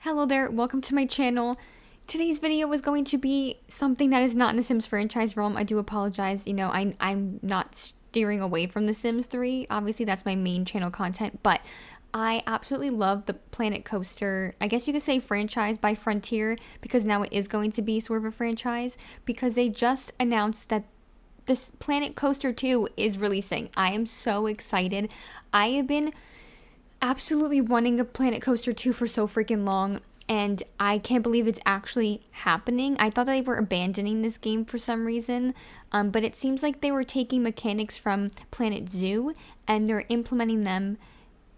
Hello there, welcome to my channel. Today's video was going to be something that is not in the Sims franchise realm. I do apologize, I'm not steering away from the Sims 3. Obviously, that's my main channel content, but I absolutely love the Planet Coaster, I guess you could say franchise by Frontier, because now it is going to be sort of a franchise, because they just announced that this Planet Coaster 2 is releasing. I am so excited. I have been absolutely wanting a Planet Coaster 2 for so freaking long, and I can't believe it's actually happening. I thought they were abandoning this game for some reason, but it seems like they were taking mechanics from Planet Zoo and they're implementing them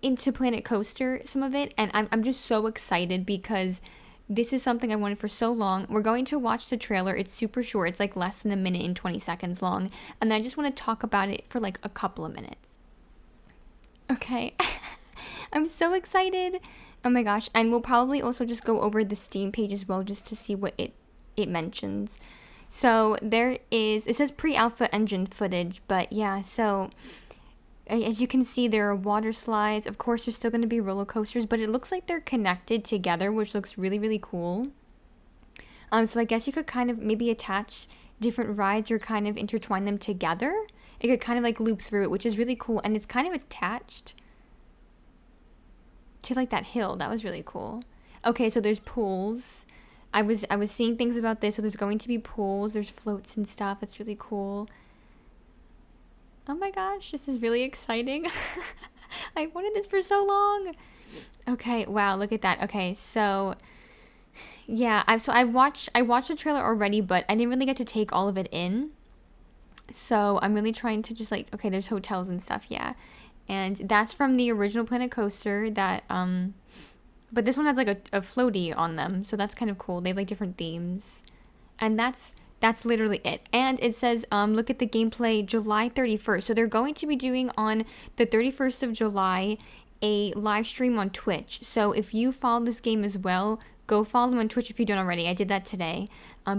into Planet Coaster, some of it, and I'm just so excited because this is something I wanted for so long. We're going to watch the trailer. It's super short. It's like less than a minute and 20 seconds long, and I just want to talk about it for like a couple of minutes. Okay. I'm so excited. Oh my gosh. And we'll probably also just go over the Steam page as well just to see what it mentions. So it says pre-alpha engine footage, but yeah, so as you can see, there are water slides. Of course, there's still going to be roller coasters, but it looks like they're connected together, which looks really, really cool. So I guess you could kind of maybe attach different rides or kind of intertwine them together. It could kind of like loop through it, which is really cool. And it's kind of attached to like that hill. That was really cool. Okay, so there's pools. I was seeing things about this. So there's going to be pools. There's floats and stuff. It's really cool. Oh my gosh, this is really exciting. I wanted this for so long. Okay, wow, look at that. Okay, so yeah, I watched the trailer already, but I didn't really get to take all of it in. So I'm really trying to just like, okay, there's hotels and stuff, yeah. And that's from the original Planet Coaster that but this one has like a floaty on them, so that's kind of cool. They have like different themes. And that's literally it. And it says look at the gameplay July 31st. So they're going to be doing on the 31st of July a live stream on Twitch. So if you follow this game as well, go follow them on Twitch if you don't already. I did that today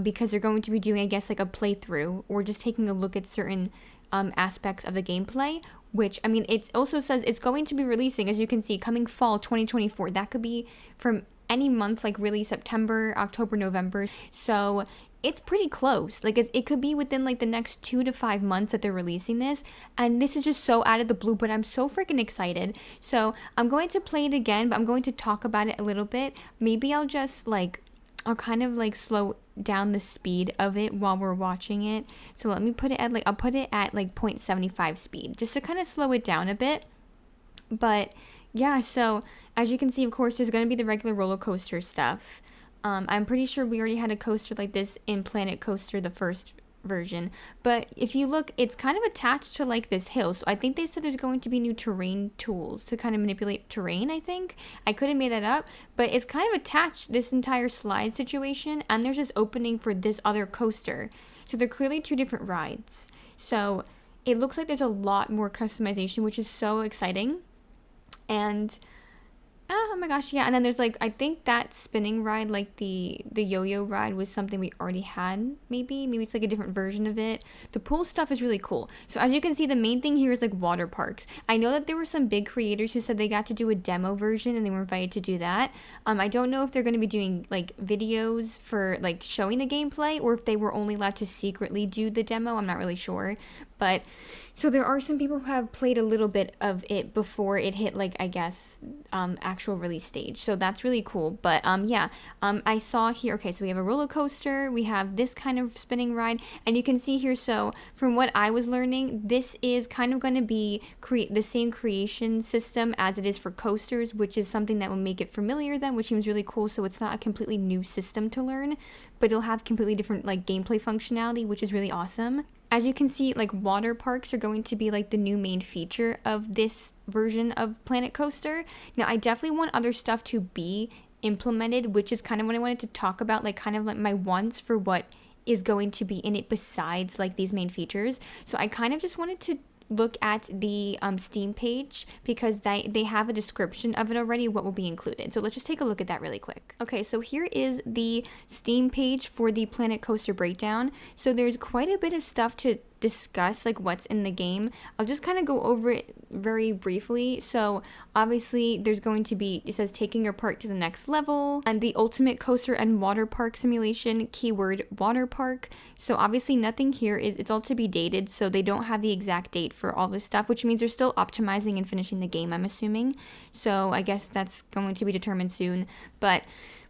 because they're going to be doing, I guess, like a playthrough or just taking a look at certain aspects of the gameplay, which, I mean, it also says it's going to be releasing, as you can see, coming fall 2024. That could be from any month, like really September, October, November. So it's pretty close. Like it could be within like the next 2 to 5 months that they're releasing this. And this is just so out of the blue, but I'm so freaking excited. So I'm going to play it again, but I'm going to talk about it a little bit. Maybe I'll kind of like slow down the speed of it while we're watching it. So let me put it at like, I'll put it at like 0.75 speed just to kind of slow it down a bit. But yeah, so as you can see, of course, there's going to be the regular roller coaster stuff. I'm pretty sure we already had a coaster like this in Planet Coaster, the first version, but if you look, it's kind of attached to like this hill. So I think they said there's going to be new terrain tools to kind of manipulate terrain. I could have made that up, but it's kind of attached, this entire slide situation, and there's this opening for this other coaster. So they're clearly two different rides. So it looks like there's a lot more customization, which is so exciting. And oh my gosh, yeah. And then there's like, I think that spinning ride, like the yo-yo ride, was something we already had. Maybe it's like a different version of it. The pool stuff is really cool. So as you can see, the main thing here is like water parks. I know that there were some big creators who said they got to do a demo version and they were invited to do that. I don't know if they're going to be doing like videos for like showing the gameplay or if they were only allowed to secretly do the demo. I'm not really sure. But so there are some people who have played a little bit of it before it hit like, I guess, actual release stage. So that's really cool. But yeah, I saw here, okay, so we have a roller coaster, we have this kind of spinning ride, and you can see here, so from what I was learning, this is kind of going to be the same creation system as it is for coasters, which is something that will make it familiar then, which seems really cool. So it's not a completely new system to learn, but it'll have completely different like gameplay functionality, which is really awesome. As you can see, like water parks are going to be like the new main feature of this version of Planet Coaster. Now, I definitely want other stuff to be implemented, which is kind of what I wanted to talk about, like kind of like my wants for what is going to be in it besides like these main features. So I kind of just wanted to look at the Steam page because they have a description of it already, what will be included. So let's just take a look at that really quick. Okay, so here is the Steam page for the Planet Coaster breakdown. So there's quite a bit of stuff to discuss like what's in the game. I'll just kind of go over it very briefly. So obviously there's going to be, it says taking your park to the next level, and the ultimate coaster and water park simulation, keyword water park. So obviously nothing here is, it's all to be dated, so they don't have the exact date for all this stuff, which means they're still optimizing and finishing the game, I'm assuming. So I guess that's going to be determined soon. But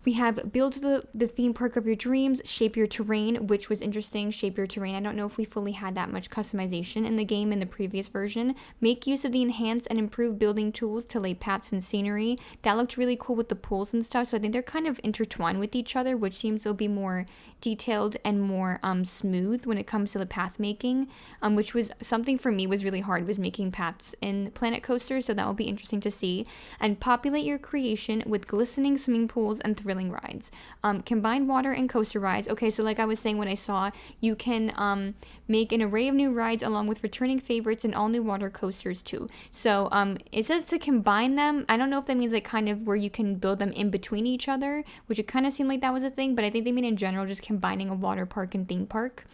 we have build the theme park of your dreams, shape your terrain, which was interesting. Shape your terrain. I don't know if we fully had that much customization in the game in the previous version. Make use of the enhanced and improved building tools to lay paths and scenery. That looked really cool with the pools and stuff. So I think they're kind of intertwined with each other, which seems they'll be more detailed and more smooth when it comes to the path making, which was something for me was really hard, was making paths in Planet Coaster. So that will be interesting to see. And populate your creation with glistening swimming pools and thrilling rides. Combine water and coaster rides. Okay, so like I was saying when I saw, you can make an array of new rides along with returning favorites and all new water coasters too. So it says to combine them. I don't know if that means like kind of where you can build them in between each other, which it kind of seemed like that was a thing, but I think they mean in general just combining a water park and theme park.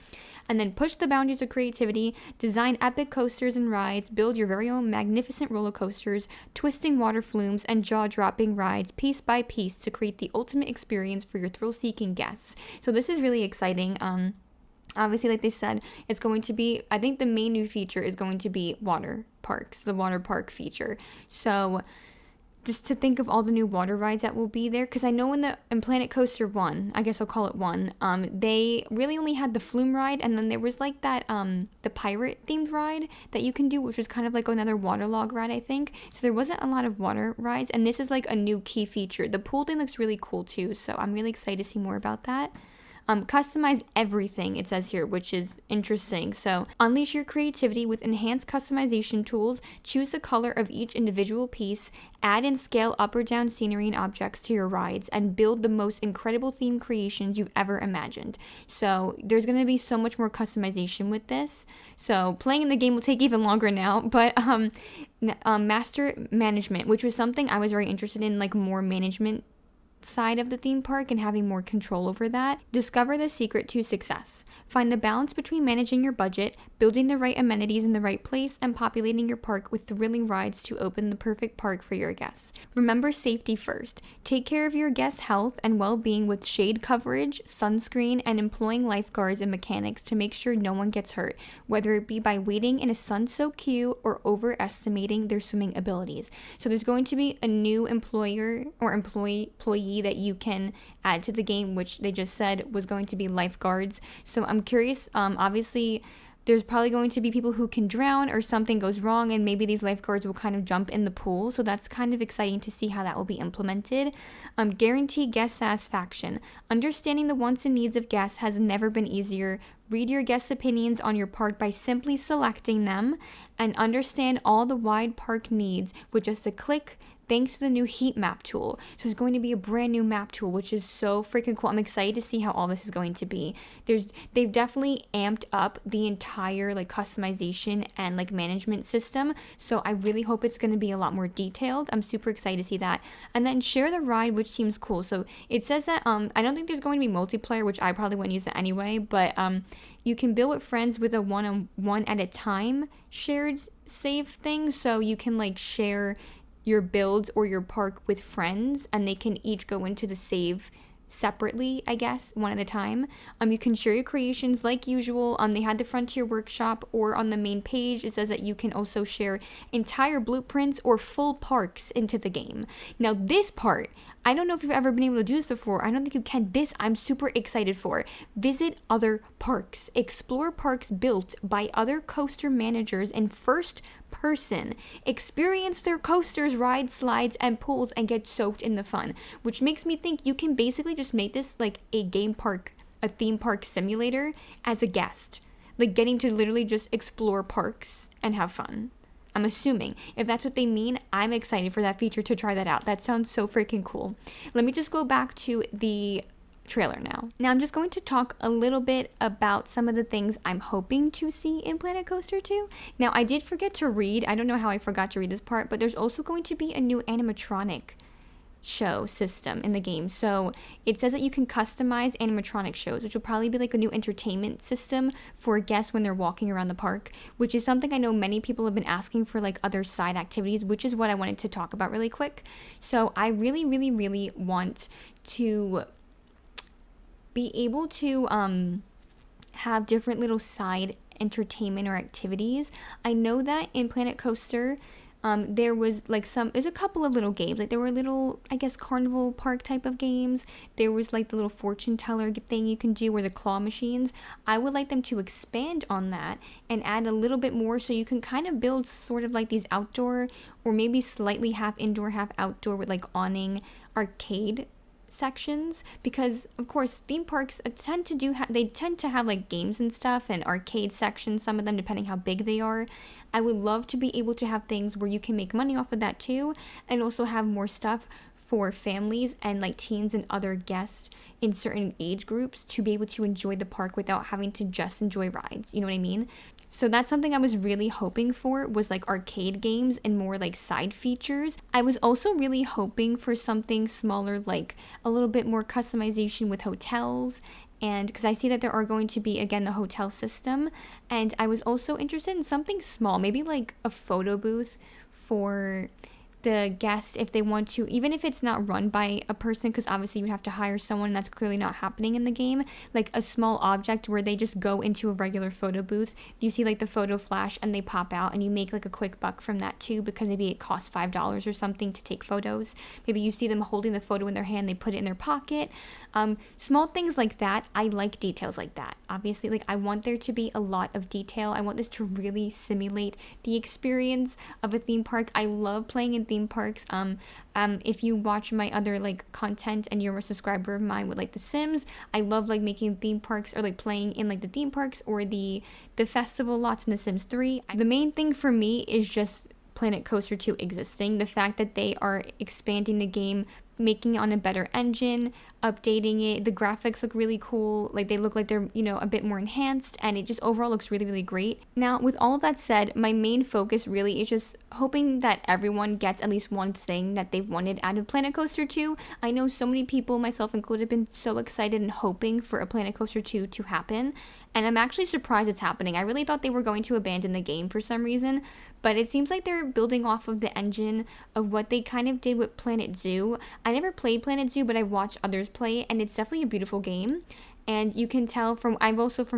And then push the boundaries of creativity, design epic coasters and rides, build your very own magnificent roller coasters, twisting water flumes, and jaw-dropping rides piece by piece to create the ultimate experience for your thrill-seeking guests. So this is really exciting. Obviously, like they said, it's going to be, I think the main new feature is going to be water parks, the water park feature. So just to think of all the new water rides that will be there, because I know in Planet Coaster 1, I guess I'll call it 1, they really only had the flume ride, and then there was like that the pirate themed ride that you can do, which was kind of like another waterlog ride, I think. So there wasn't a lot of water rides, and this is like a new key feature. The pool thing looks really cool too, so I'm really excited to see more about that. Customize everything, it says here, which is interesting. So unleash your creativity with enhanced customization tools, choose the color of each individual piece, add and scale up or down scenery and objects to your rides, and build the most incredible theme creations you've ever imagined. So there's going to be so much more customization with this. So playing in the game will take even longer now, but master management, which was something I was very interested in, like more management side of the theme park and having more control over that. Discover the secret to success. Find the balance between managing your budget, building the right amenities in the right place, and populating your park with thrilling rides to open the perfect park for your guests. Remember safety first. Take care of your guests' health and well-being with shade coverage, sunscreen, and employing lifeguards and mechanics to make sure no one gets hurt, whether it be by waiting in a sun-soaked queue or overestimating their swimming abilities. So there's going to be a new employer or employee that you can add to the game, which they just said was going to be lifeguards. So I'm curious, obviously there's probably going to be people who can drown or something goes wrong, and maybe these lifeguards will kind of jump in the pool. So that's kind of exciting to see how that will be implemented. Guarantee guest satisfaction. Understanding the wants and needs of guests has never been easier. Read your guests' opinions on your park by simply selecting them, and understand all the wide park needs with just a click, thanks to the new heat map tool. So there's going to be a brand new map tool, which is so freaking cool. I'm excited to see how all this is going to be. They've definitely amped up the entire like customization and like management system. So I really hope it's going to be a lot more detailed. I'm super excited to see that. And then share the ride, which seems cool. So it says that I don't think there's going to be multiplayer, which I probably wouldn't use it anyway, but you can build with friends with a one at a time shared save thing. So you can like share your builds or your park with friends, and they can each go into the save separately, I guess, one at a time. You can share your creations like usual. They had the Frontier Workshop, or on the main page it says that you can also share entire blueprints or full parks into the game. Now this part, I don't know if you've ever been able to do this before. I don't think you can. This I'm super excited for. Visit other parks. Explore parks built by other coaster managers in first person. Experience their coasters, rides, slides, and pools, and get soaked in the fun. Which makes me think you can basically just make this like a theme park simulator as a guest. Like getting to literally just explore parks and have fun. I'm assuming. If that's what they mean, I'm excited for that feature to try that out. That sounds so freaking cool. Let me just go back to the trailer now. Now I'm just going to talk a little bit about some of the things I'm hoping to see in Planet Coaster 2. Now I did forget to read, I don't know how I forgot to read this part, but there's also going to be a new animatronic show system in the game. So it says that you can customize animatronic shows, which will probably be like a new entertainment system for guests when they're walking around the park, which is something I know many people have been asking for, like other side activities, which is what I wanted to talk about really quick. So I really, really, really want to be able to have different little side entertainment or activities. I know that in Planet Coaster, there was like there's a couple of little games. Like there were little, I guess, carnival park type of games. There was like the little fortune teller thing you can do, or the claw machines. I would like them to expand on that and add a little bit more, so you can kind of build sort of like these outdoor, or maybe slightly half indoor, half outdoor, with like awning arcade sections, because of course theme parks tend to have like games and stuff and arcade sections, some of them depending how big they are. I would love to be able to have things where you can make money off of that too, and also have more stuff for families and like teens and other guests in certain age groups to be able to enjoy the park without having to just enjoy rides. You know what I mean? So that's something I was really hoping for, was like arcade games and more like side features. I was also really hoping for something smaller, like a little bit more customization with hotels. And because I see that there are going to be, again, the hotel system. And I was also interested in something small, maybe like a photo booth for the guests if they want to, even if it's not run by a person, because obviously you would have to hire someone, and that's clearly not happening in the game. Like a small object where they just go into a regular photo booth, you see like the photo flash and they pop out, and you make like a quick buck from that too, because maybe it costs $5 or something to take photos. Maybe you see them holding the photo in their hand, they put it in their pocket. Small things like that. I like details like that. Obviously, like I want there to be a lot of detail. I want this to really simulate the experience of a theme park. I love playing in theme parks. If you watch my other like content and you're a subscriber of mine with like The Sims, I love like making theme parks, or like playing in like the theme parks or the festival lots in The Sims 3. The main thing for me is just Planet Coaster 2 existing. The fact that they are expanding the game, making it on a better engine, updating it. The graphics look really cool. Like they look like they're, a bit more enhanced, and it just overall looks really, really great. Now, with all of that said, my main focus really is just hoping that everyone gets at least one thing that they've wanted out of Planet Coaster 2. I know so many people, myself included, have been so excited and hoping for a Planet Coaster 2 to happen. And I'm actually surprised it's happening. I really thought they were going to abandon the game for some reason, but it seems like they're building off of the engine of what they kind of did with Planet Zoo. I never played Planet Zoo, but I watched others play it, and it's definitely a beautiful game. And you can tell from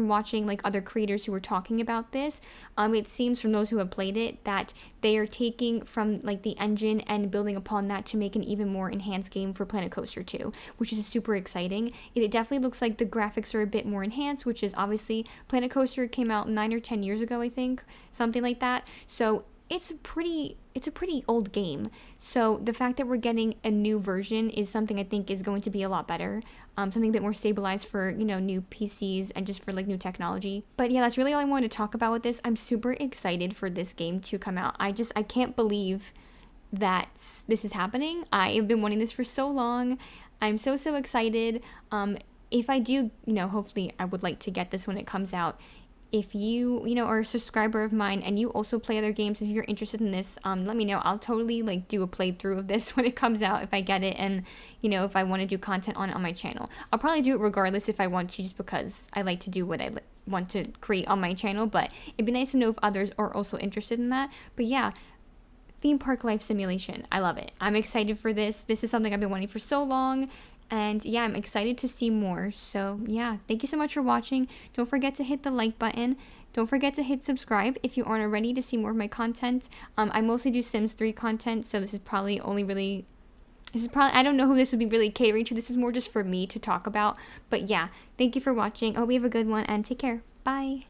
watching like other creators who were talking about this, it seems from those who have played it that they are taking from like the engine and building upon that to make an even more enhanced game for Planet Coaster 2, which is super exciting. It definitely looks like the graphics are a bit more enhanced, which is obviously Planet Coaster came out 9 or 10 years ago, I think, something like that. So it's a pretty old game. So the fact that we're getting a new version is something I think is going to be a lot better. Something a bit more stabilized for, new PCs and just for like new technology. But yeah, that's really all I wanted to talk about with this. I'm super excited for this game to come out. I can't believe that this is happening. I have been wanting this for so long. I'm so excited. If I do, hopefully I would like to get this when it comes out. If you, are a subscriber of mine and you also play other games, if you're interested in this, let me know. I'll totally like do a playthrough of this when it comes out if I get it, and if I want to do content on it on my channel. I'll probably do it regardless if I want to, just because I like to do what I want to create on my channel. But it'd be nice to know if others are also interested in that. But yeah, theme park life simulation. I love it. I'm excited for this. This is something I've been wanting for so long. And yeah, I'm excited to see more. So yeah, thank you so much for watching. Don't forget to hit the like button. Don't forget to hit subscribe if you aren't already to see more of my content. I mostly do Sims 3 content, so this is probably I don't know who this would be really catering to. This is more just for me to talk about. But yeah, thank you for watching. I hope you have a good one, and take care. Bye.